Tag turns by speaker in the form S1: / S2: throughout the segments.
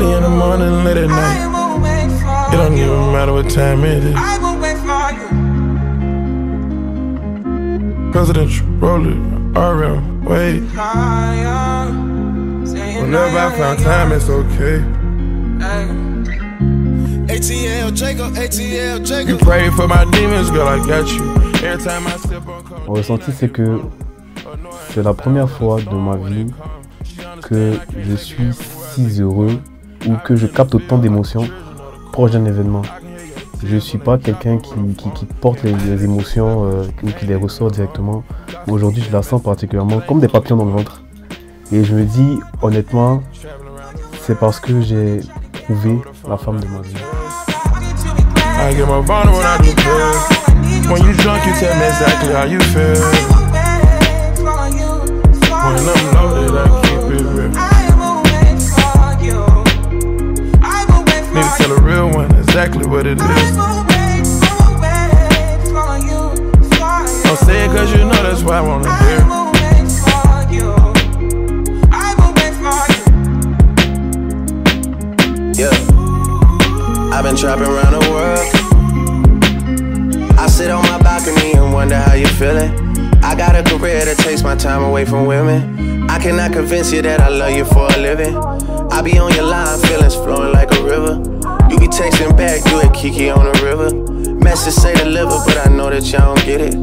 S1: early in the morning, late at night. It don't even matter what time it is. Presidential roller, RM, wait. Whenever I found time, it's okay. ATL Jacob, ATL Jacob. You pray for my demons, girl, I got you. Every time I step on.
S2: Mon ressenti, c'est que c'est la première fois de ma vie que je suis si heureux ou que je capte autant d'émotions proche d'un événement. Je ne suis pas quelqu'un qui porte les émotions ou qui les ressort directement. Aujourd'hui, je la sens particulièrement comme des papillons dans le ventre. Et je me dis, honnêtement, c'est parce que j'ai trouvé la femme de ma vie.
S1: I get my bottle when I do pills. When you drunk, you tell me exactly how you feel. When I'm loaded, I keep it real. Need to tell a real one exactly what it is. Don't say it cause you know that's why I wanna hear.
S3: Yeah, I've been trapping around the world. I sit on my balcony and wonder how you're feeling. I got a career that takes my time away from women. I cannot convince you that I love you for a living. I be on your line, feelings flowing like a river. You be texting back, you at Kiki on the river. Message say deliver, but I know that y'all don't get it.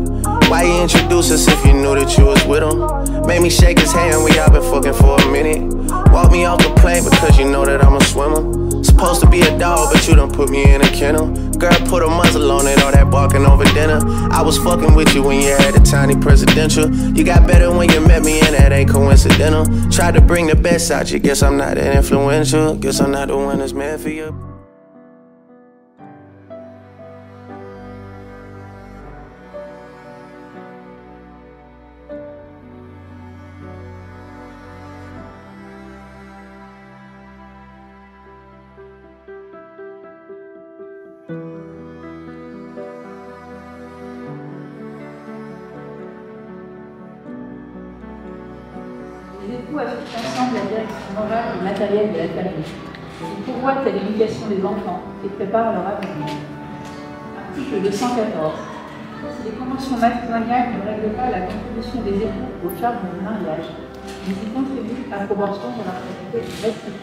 S3: Why you introduce us if you knew that you was with him? Made me shake his hand, we all been fucking for a minute. Walk me off the plane because you know that I'm a swimmer. Supposed to be a dog, but you done put me in a kennel. Girl, put a muzzle on it, all that barking over dinner. I was fucking with you when you had the tiny presidential. You got better when you met me and that ain't coincidental. Tried to bring the best out you, guess I'm not that influential. Guess I'm not the one that's meant for you.
S4: Les époux assurent ensemble la direction morale et matérielle de la famille. Ils pourvoient à l'éducation des enfants et préparent leur avenir. Article 214. Si les conventions matrimoniales ne règlent pas la contribution des époux aux charges du mariage, ils y contribuent à proportion de leur qualité respective.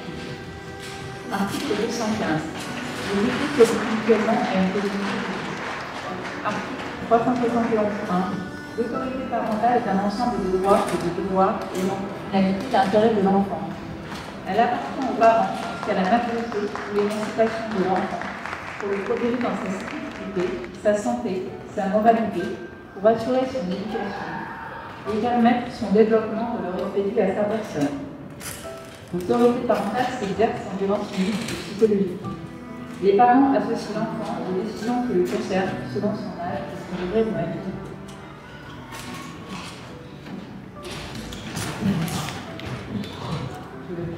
S4: Article 215. Les époux s'occupent mutuellement à une politique. Article 371.1. L'autorité parentale est un ensemble de droits et de devoirs et finalité l'intérêt de l'enfant. Elle appartient aux parents jusqu'à la maturité ou l'émancipation de l'enfant pour le protéger dans sa sécurité, sa santé, sa moralité, pour assurer son éducation et permettre son développement de le respect à sa personne. L'autorité parentale s'exerce en violence physique et psychologique. Les parents associent l'enfant aux décisions qui le concernent selon son âge et son degré de maturité.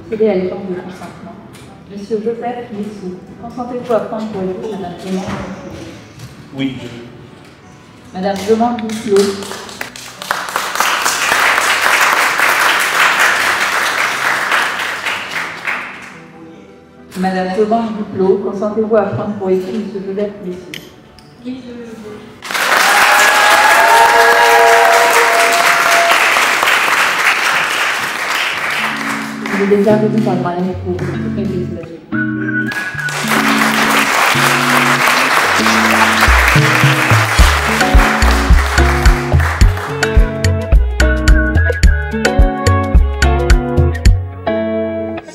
S4: Procéder à l'échange de consentement. Monsieur Joseph Missou, consentez-vous à prendre pour époux Madame Demande Bouclot?
S5: Oui.
S4: Madame Demande Bouclot. Madame Demande Bouclot, consentez-vous à prendre pour époux Monsieur Joseph Missou? Oui, je veux. Je l'ai déjà revu par le mariage pour très félicitations.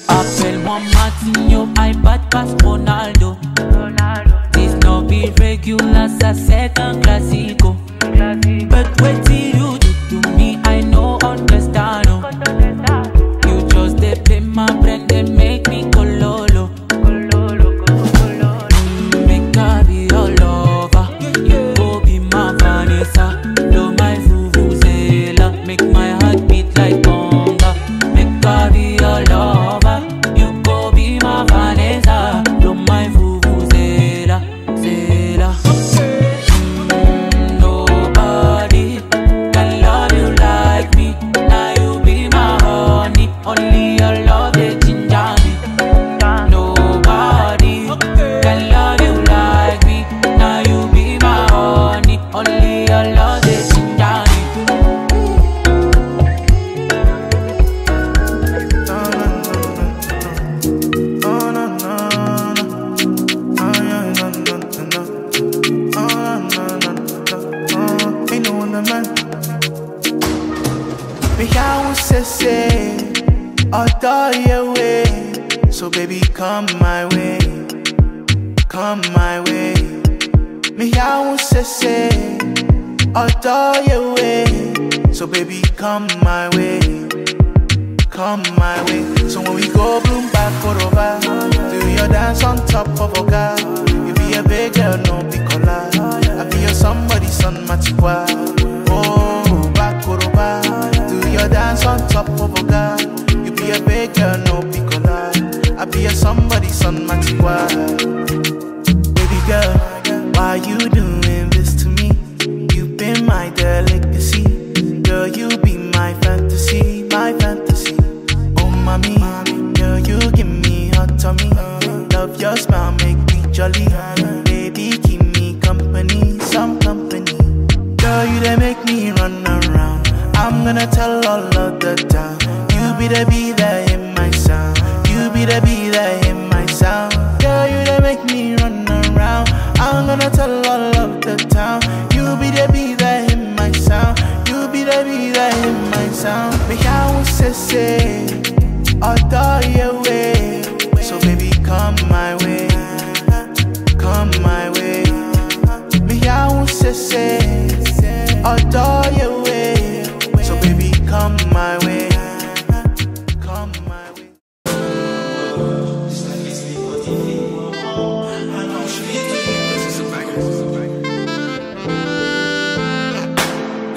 S6: Appelle-moi Martinho, iPad passe Ronaldo. This no be regular, ça c'est un classico. But wait till you do to me, I know understand. You just they play my brain, they make me cololo.
S5: Although your way, so baby come my way, come my way. Me I won't say, although your way, so baby come my way, come my way. So when we go bloom back over, do your dance on top of a car. You be a big girl, no picola. I be your somebody, son matiwa. Oh, back over, do your dance on top of a car. You be a big girl, no picola. I be your somebody, son matiwa. Baby girl, why you doing this to me? You been my delicacy. Girl, you be my fantasy, my fantasy. Oh, mommy, girl, you give me hot tummy. Love your smile, make me jolly. Baby, keep me company, some company. Girl, you they make me run around. I'm gonna tell all of the town. You be the bee that in my sound. You be the bee that in my sound. Girl, you they make me run around. I'm gonna tell all of the town. You be the bee that in my sound. You be the bee that in my sound. Me I won't say, although your way. So baby, come my way, come my way. Me I won't say, although your way. So baby, come my way, come my way.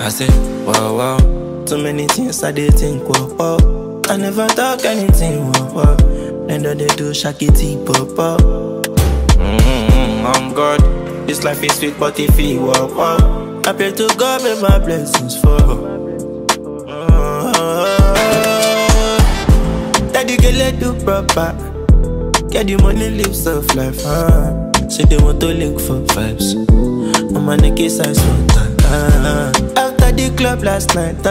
S7: I say, wow, wow. Too many things I did think, wow, wow. I never talk anything, wow, wow. Then they do shakity, pop, pop. I'm God. This life is sweet, but if you wow, wow. I pray to God, make my blessings fall. Daddy, get let do proper. Get the money, live soft life, Say they want to link for vibes. On my neck is ice water, After the club last night,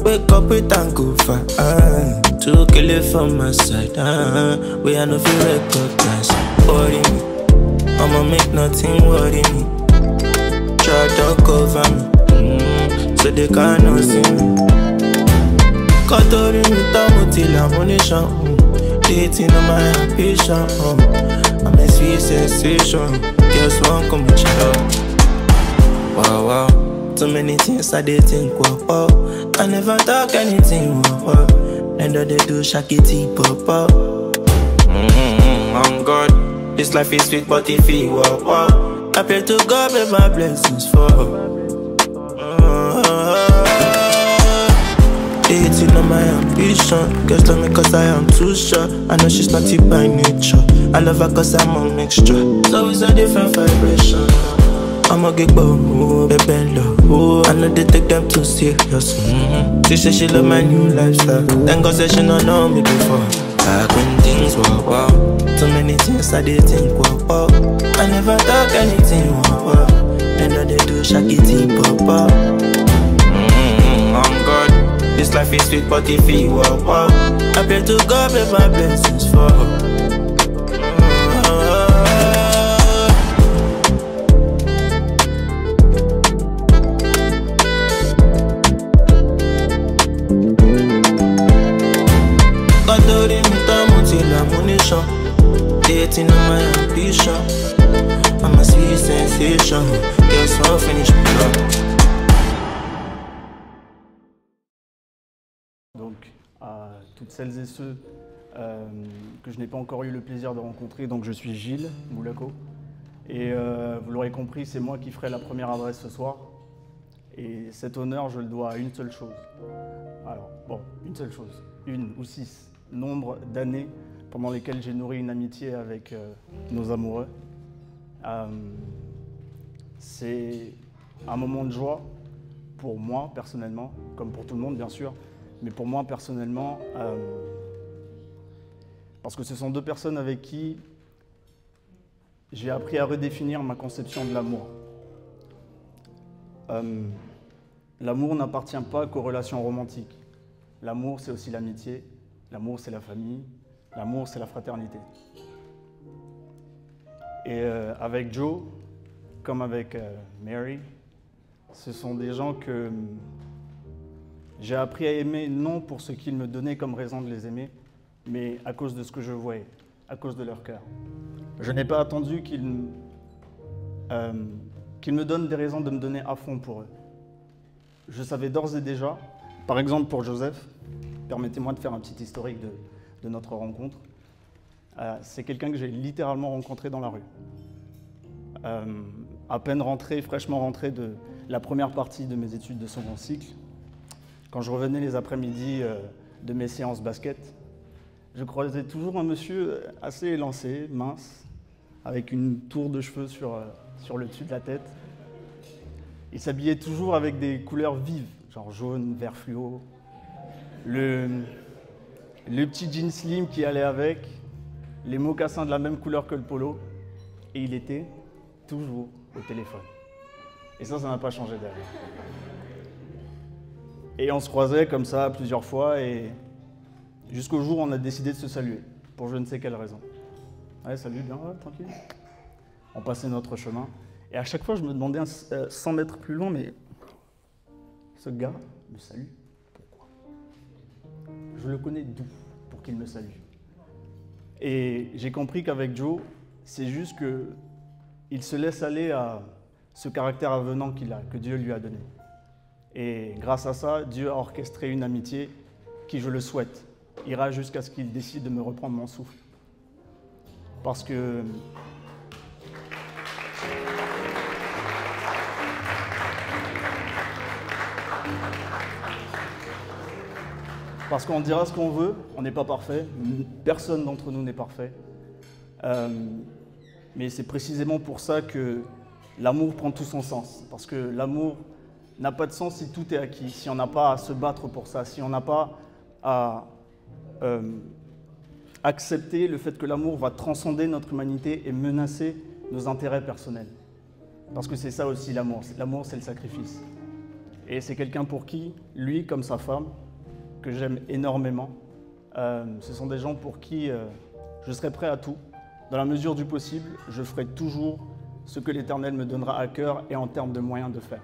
S7: wake up with and go far, To kill it from my side, we are no feel recognize. Worry me, I'ma make nothing worry me. Try to cover me, so they cannot see me. Cutting me down till I'm on the shop. Dating on my ambition, I'm a sweet sensation. Guess one come with you. Wow, wow. Too many things I did think, wow, wow. I never talk anything, wow, wow. Then they do shakity, pop, pop. I'm God. This life is sweet, but if you wow, wow. I pray to God, make my blessings fall. Dating on my ambition. Girls love me cause I am too short. I know she's not it by nature. I love her cause I'm a mixture. So it's a different vibration. I'ma get bold, baby low. I know they take them too serious. She say she love my new lifestyle. Thank God say she don't know me before. Back when things were wow. Too many things I did think, wow, wow. I never talk anything, wow, wow. Then they do shakity, pop, pop. I'm God. This life is sweet, but if you wow, wow. I pray to God, make my blessings fall. Dating on my ambition, I'm a sweet sensation. Guess I'll finish
S2: Donc, à toutes celles et ceux que je n'ai pas encore eu le plaisir de rencontrer, donc je suis Gilles Moulako. Et vous l'aurez compris, c'est moi qui ferai la première adresse ce soir. Et cet honneur, je le dois à une seule chose. Alors, bon, une seule chose, une ou 6, nombre d'années pendant lesquelles j'ai nourri une amitié avec nos amoureux. C'est un moment de joie pour moi personnellement, comme pour tout le monde bien sûr, mais pour moi personnellement, parce que ce sont deux personnes avec qui j'ai appris à redéfinir ma conception de l'amour. L'amour n'appartient pas qu'aux relations romantiques. L'amour, c'est aussi l'amitié, l'amour, c'est la famille, l'amour, c'est la fraternité. Et avec Joe, comme avec Mary, ce sont des gens
S8: J'ai appris à aimer non pour ce qu'ils me donnaient comme raison de les aimer, mais à cause de ce que je voyais, à cause de leur cœur. Je n'ai pas attendu qu'ils me donnent des raisons de me donner à fond pour eux. Je savais d'ores et déjà, par exemple pour Joseph, permettez-moi de faire un petit historique de notre rencontre. C'est quelqu'un que j'ai littéralement rencontré dans la rue. À peine rentré, fraîchement rentré de la première partie de mes études de second cycle, quand je revenais les après-midi de mes séances basket, je croisais toujours un monsieur assez élancé, mince, avec une tour de cheveux sur le dessus de la tête. Il s'habillait toujours avec des couleurs vives, genre jaune, vert fluo. Le petit jean slim qui allait avec, les mocassins de la même couleur que le polo, et il était toujours au téléphone. Et ça n'a pas changé derrière. Et on se croisait comme ça plusieurs fois, et jusqu'au jour où on a décidé de se saluer, pour je ne sais quelle raison. Ouais, salut, bien, ouais, tranquille. On passait notre chemin, et à chaque fois je me demandais 100 mètres plus loin, mais ce gars me salue, pourquoi? Je le connais d'où pour qu'il me salue? Et j'ai compris qu'avec Joe, c'est juste qu'il se laisse aller à ce caractère avenant qu'il a, que Dieu lui a donné. Et grâce à ça, Dieu a orchestré une amitié qui, je le souhaite, ira jusqu'à ce qu'il décide de me reprendre mon souffle. Parce qu'on dira ce qu'on veut, on n'est pas parfait, personne d'entre nous n'est parfait. Mais c'est précisément pour ça que l'amour prend tout son sens. Parce que l'amour n'a pas de sens si tout est acquis, si on n'a pas à se battre pour ça, si on n'a pas à accepter le fait que l'amour va transcender notre humanité et menacer nos intérêts personnels. Parce que c'est ça aussi l'amour. L'amour, c'est le sacrifice. Et c'est quelqu'un pour qui, lui comme sa femme, que j'aime énormément, ce sont des gens pour qui je serai prêt à tout. Dans la mesure du possible, je ferai toujours ce que l'Éternel me donnera à cœur et en termes de moyens de faire.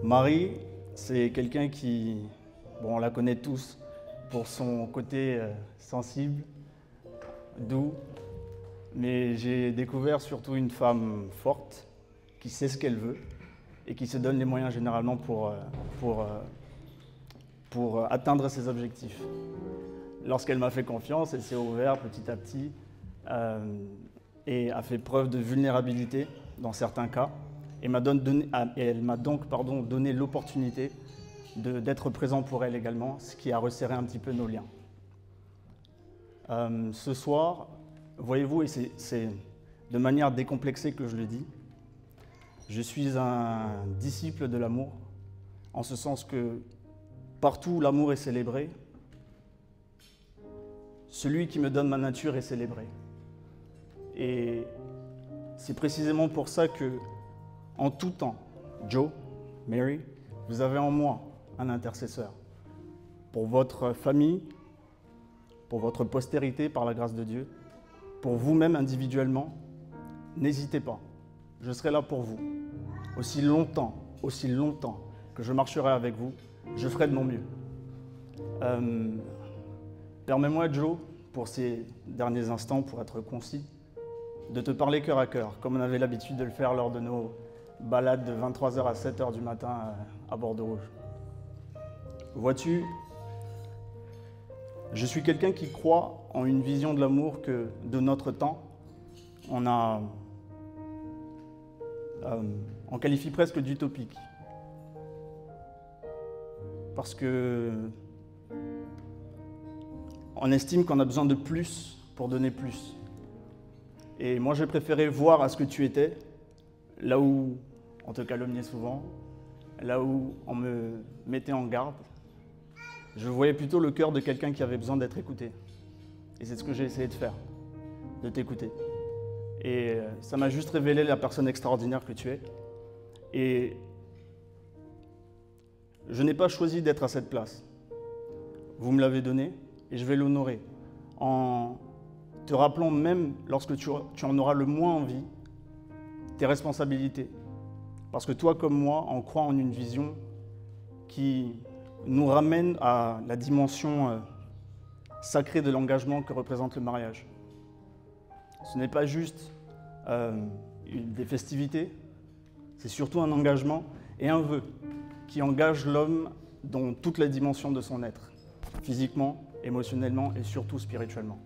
S8: Marie, c'est quelqu'un qui, bon, on la connaît tous pour son côté sensible, doux, mais j'ai découvert surtout une femme forte, qui sait ce qu'elle veut et qui se donne les moyens généralement pour atteindre ses objectifs. Lorsqu'elle m'a fait confiance, elle s'est ouverte petit à petit et a fait preuve de vulnérabilité dans certains cas. Et elle m'a donc donné l'opportunité d'être présent pour elle également, ce qui a resserré un petit peu nos liens. Ce soir, voyez-vous, et c'est de manière décomplexée que je le dis, je suis un disciple de l'amour, en ce sens que partout où l'amour est célébré, celui qui me donne ma nature est célébré. Et c'est précisément pour ça que, en tout temps, Joe, Mary, vous avez en moi un intercesseur. Pour votre famille, pour votre postérité, par la grâce de Dieu, pour vous-même individuellement, n'hésitez pas. Je serai là pour vous. Aussi longtemps que je marcherai avec vous, je ferai de mon mieux. Permets-moi, Joe, pour ces derniers instants, pour être concis, de te parler cœur à cœur, comme on avait l'habitude de le faire lors de nos balades de 23h à 7h du matin à Bordeaux-Rouge. Vois-tu, je suis quelqu'un qui croit en une vision de l'amour que, de notre temps, on qualifie presque d'utopique. Parce que on estime qu'on a besoin de plus pour donner plus. Et moi, j'ai préféré voir à ce que tu étais, là où on te calomniait souvent, là où on me mettait en garde. Je voyais plutôt le cœur de quelqu'un qui avait besoin d'être écouté. Et c'est ce que j'ai essayé de faire, de t'écouter. Et ça m'a juste révélé la personne extraordinaire que tu es. Et je n'ai pas choisi d'être à cette place. Vous me l'avez donnée et je vais l'honorer en te rappelant, même lorsque tu en auras le moins envie, tes responsabilités, Parce que toi comme moi, on croit en une vision qui nous ramène à la dimension sacrée de l'engagement que représente le mariage. Ce n'est pas juste des festivités, c'est surtout un engagement et un vœu qui engage l'homme dans toutes les dimensions de son être, physiquement, émotionnellement et surtout spirituellement.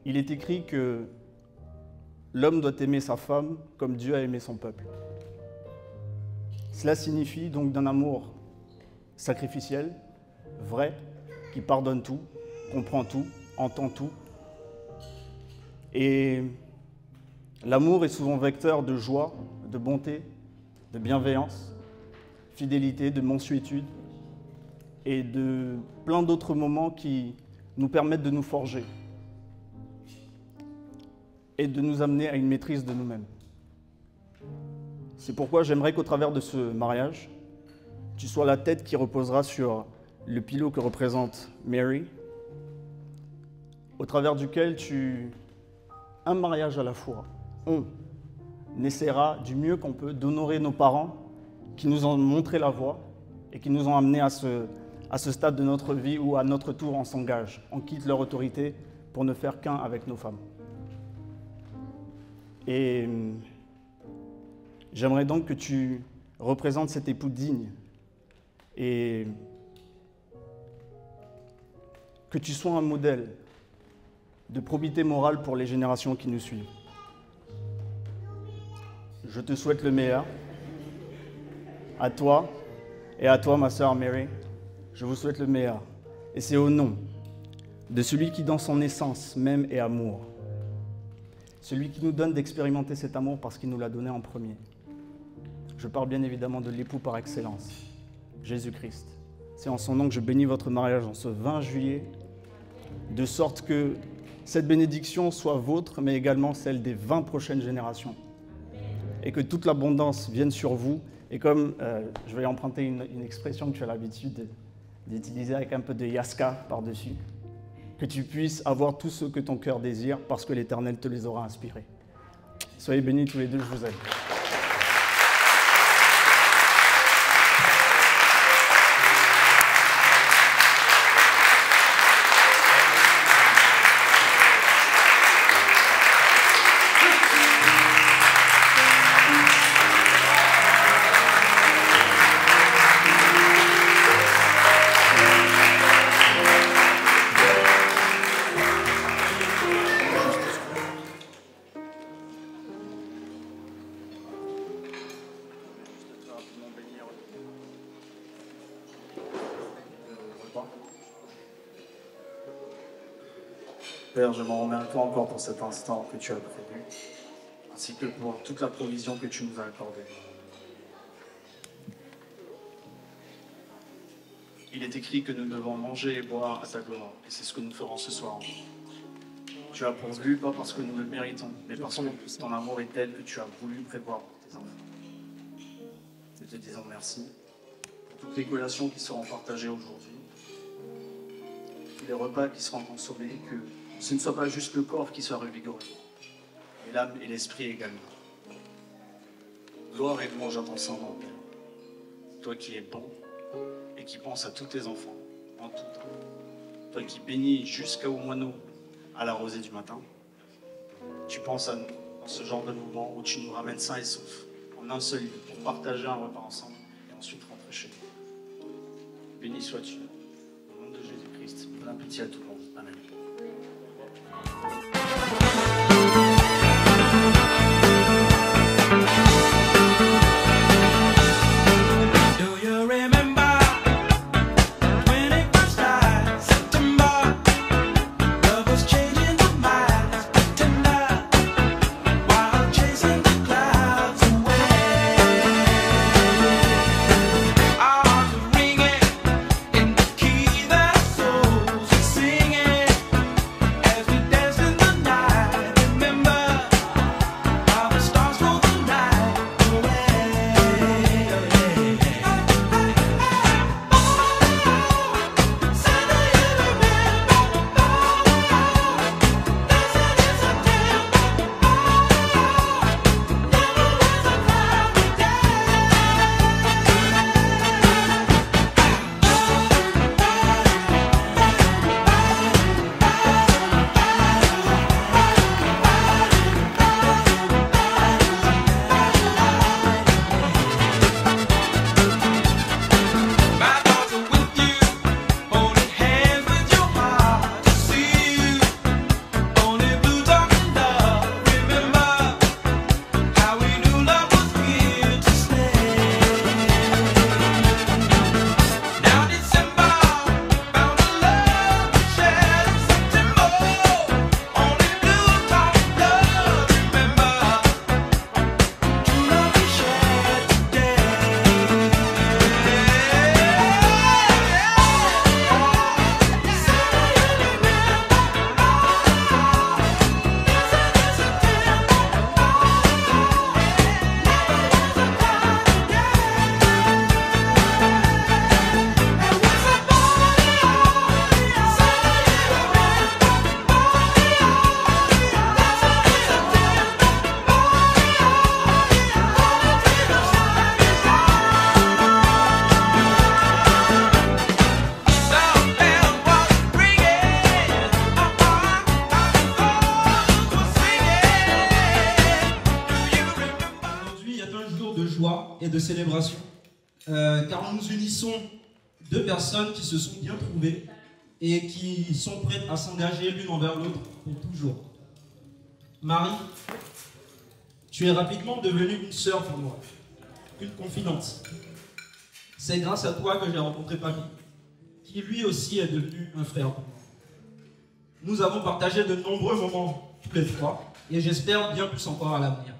S8: Il est écrit que l'homme doit aimer sa femme comme Dieu a aimé son peuple. Cela signifie donc d'un amour sacrificiel, vrai, qui pardonne tout, comprend tout, entend tout. Et l'amour est souvent vecteur de joie, de bonté, de bienveillance, fidélité, de mansuétude et de plein d'autres moments qui nous permettent de nous forger et de nous amener à une maîtrise de nous-mêmes. C'est pourquoi j'aimerais qu'au travers de ce mariage, tu sois la tête qui reposera sur le pilot que représente Mary, au travers duquel un mariage à la fois, on essaiera du mieux qu'on peut d'honorer nos parents qui nous ont montré la voie et qui nous ont amenés à ce stade de notre vie où à notre tour on s'engage, on quitte leur autorité pour ne faire qu'un avec nos femmes. Et j'aimerais donc que tu représentes cet époux digne et que tu sois un modèle de probité morale pour les générations qui nous suivent. Je te souhaite le meilleur. À toi et à toi, ma sœur Mary, je vous souhaite le meilleur. Et c'est au nom de celui qui, dans son essence même, est amour. Celui qui nous donne d'expérimenter cet amour parce qu'il nous l'a donné en premier. Je parle bien évidemment de l'époux par excellence, Jésus-Christ. C'est en son nom que je bénis votre mariage en ce 20 juillet, de sorte que cette bénédiction soit vôtre, mais également celle des 20 prochaines générations. Et que toute l'abondance vienne sur vous. Et comme je vais emprunter une expression que tu as l'habitude d'utiliser avec un peu de yaska par-dessus, que tu puisses avoir tout ce que ton cœur désire parce que l'Éternel te les aura inspirés. Soyez bénis tous les deux, je vous aime. Père, je m'en remets à toi encore pour cet instant que tu as prévu, ainsi que pour toute la provision que tu nous as accordée. Il est écrit que nous devons manger et boire à ta gloire, et c'est ce que nous ferons ce soir. Tu as pourvu, pas parce que nous le méritons, mais parce que ton amour est tel que tu as voulu prévoir pour tes enfants. Nous te disons merci pour toutes les collations qui seront partagées aujourd'hui, tous les repas qui seront consommés, que ce ne soit pas juste le corps qui soit revigoré, mais l'âme et l'esprit également. Gloire et louange à ton Saint-Nom, Père. Toi qui es bon et qui penses à tous tes enfants en tout temps. Toi qui bénis jusqu'au moineau à la rosée du matin. Tu penses à nous dans ce genre de moment où tu nous ramènes sains et saufs en un seul lieu pour partager un repas ensemble et ensuite rentrer chez nous. Béni sois-tu. Au nom de Jésus-Christ, bon appétit à tout le monde. Amen.
S5: Ringing in the key that souls are singing.
S9: nous unissons deux personnes qui se sont bien trouvées et qui sont prêtes à s'engager l'une envers l'autre pour toujours. Marie, tu es rapidement devenue une sœur pour moi, une confidente. C'est grâce à toi que j'ai rencontré Papi, qui lui aussi est devenu un frère pour moi. Nous avons partagé de nombreux moments tous les trois, et j'espère bien plus encore à l'avenir.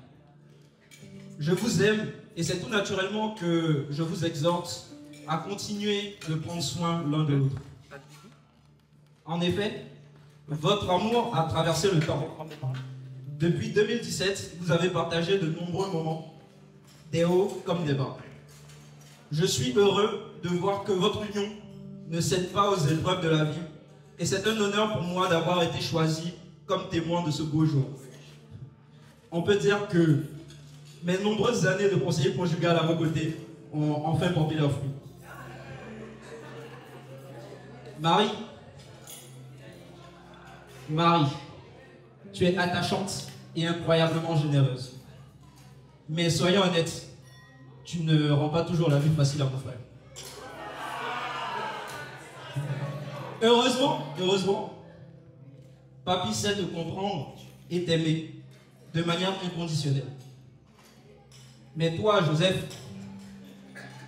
S9: Je vous aime, et c'est tout naturellement que je vous exhorte à continuer de prendre soin l'un de l'autre. En effet, votre amour a traversé le temps. Depuis 2017, vous avez partagé de nombreux moments, des hauts comme des bas. Je suis heureux de voir que votre union ne cède pas aux épreuves de la vie, et c'est un honneur pour moi d'avoir été choisi comme témoin de ce beau jour. On peut dire que mes nombreuses années de conseiller conjugal à vos côtés ont enfin porté leurs fruits. Marie, tu es attachante et incroyablement généreuse. Mais soyons honnêtes, tu ne rends pas toujours la vie facile à mon frère. Heureusement, Papi sait te comprendre et t'aimer de manière inconditionnelle. Mais toi, Joseph,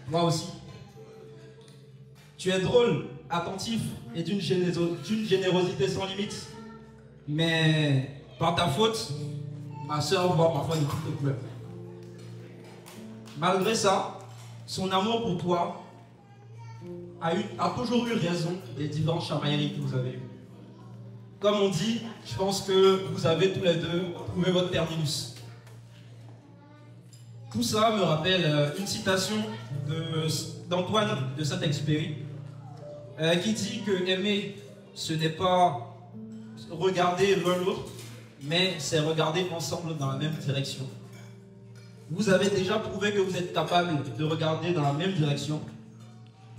S9: moi aussi, tu es drôle, attentif et d'une générosité sans limite. Mais par ta faute, ma soeur voit parfois de toutes les couleurs. Malgré ça, son amour pour toi a toujours eu raison des diverses chamailleries que vous avez eues. Comme on dit, je pense que vous avez tous les deux trouvé votre terminus. Tout ça me rappelle une citation d'Antoine de Saint-Exupéry qui dit que aimer, ce n'est pas regarder l'un l'autre, mais c'est regarder ensemble dans la même direction. Vous avez déjà prouvé que vous êtes capable de regarder dans la même direction,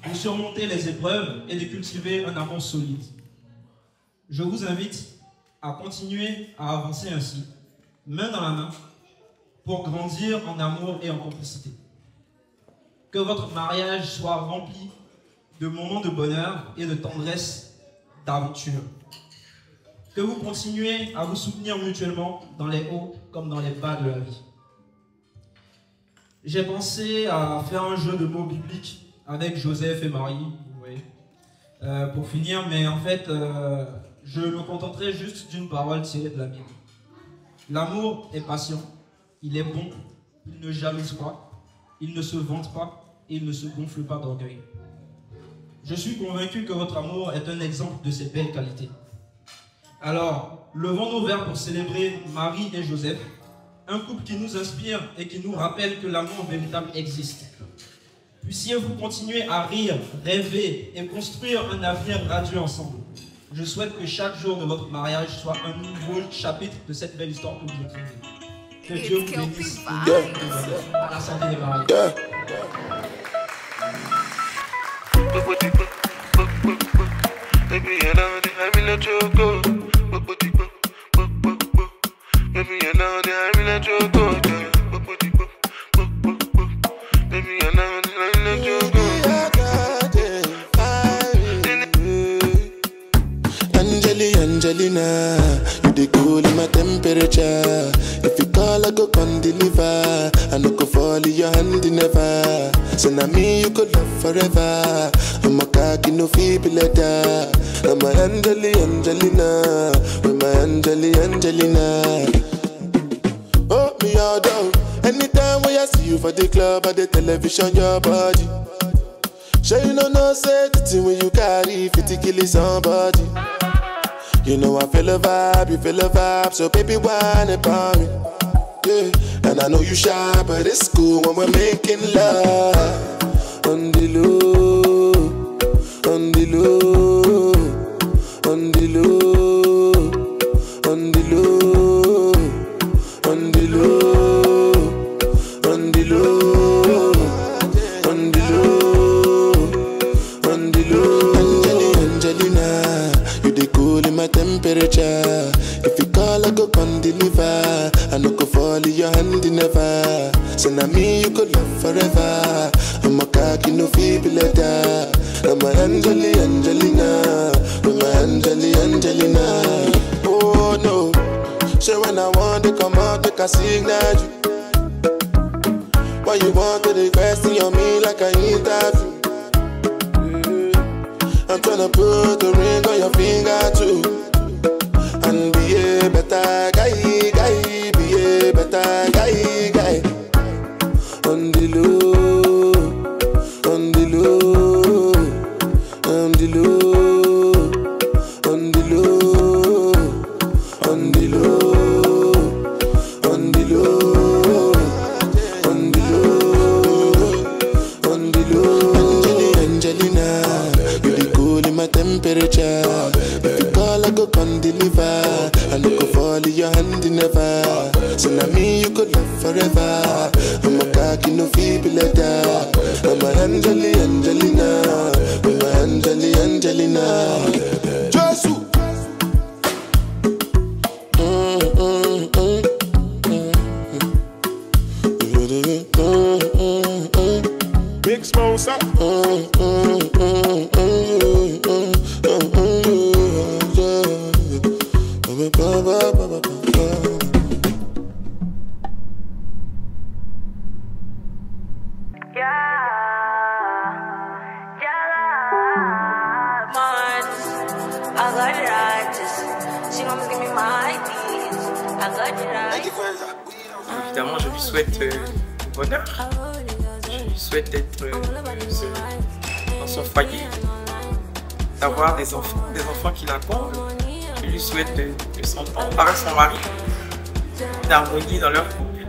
S9: de surmonter les épreuves et de cultiver un amour solide. Je vous invite à continuer à avancer ainsi, main dans la main, pour grandir en amour et en complicité. Que votre mariage soit rempli de moments de bonheur et de tendresse, d'aventure. Que vous continuez à vous soutenir mutuellement dans les hauts comme dans les bas de la vie. J'ai pensé à faire un jeu de mots bibliques avec Joseph et Marie, vous voyez, pour finir, mais en fait, je me contenterai juste d'une parole tirée de la Bible. L'amour est patient, il est bon, il ne jalouse pas, il ne se vante pas et il ne se gonfle pas d'orgueil. Je suis convaincu que votre amour est un exemple de ces belles qualités. Alors, levons nos verres pour célébrer Marie et Joseph, un couple qui nous inspire et qui nous rappelle que l'amour véritable existe. Puissiez-vous continuer à rire, rêver et construire un avenir radieux ensemble. Je souhaite que chaque jour de votre mariage soit un nouveau chapitre de cette belle histoire que vous écrivez. Que Dieu vous bénisse. À la santé des mariés.
S10: Angelina, you the cool in my temperature. If you call, I go come deliver. I no go fall in your hand never. So now me you could love forever. I'm a cocky no feeble letter. I'm a Angelina, with my Angelina. Oh me all down. Anytime when I see you for the club or the television, your body. Sure you know say the thing when you carry 50 kill somebody. You know I feel a vibe, you feel a vibe, so baby whine about me. Yeah, and I know you shy, but it's cool when we're making love. On the low, on the low, on the low, on the low, on the low, on the low, on the low, on the low. Angelina, you the cool in my temperature. If you call, I go come deliver. I no go fall in your hand never. So now me you could love forever. I'm a cocky no feeble I'm my Angelina, I'm my Angelina. Oh no, say when I want to come out, make a signal you. Why you want to question on me like I interview? I'm tryna put a ring on your finger too. And be a better guy, be a better guy. On the low, on the low, on the low, on the low, on the low, on the low, on the low, on the low. Angelina, you the cool in my temperature. If you call, I go come deliver. I no go fall in your hand never. So now me you could love forever. I'm a cocky no feeble letter. I'm a Angelina, I'm a Angelina. Jesus. Big Smosa.
S11: Évidemment, je lui souhaite le bonheur. Je lui souhaite d'être dans son foyer, d'avoir des enfants qui la comblent. Je lui souhaite de s'entendre avec son mari, d'harmonie dans leur couple.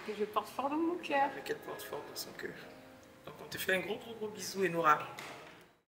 S4: Que je porte fort dans mon cœur.
S11: Mais qu'elle porte fort dans son cœur. Donc on te fait un gros bisou, Enora.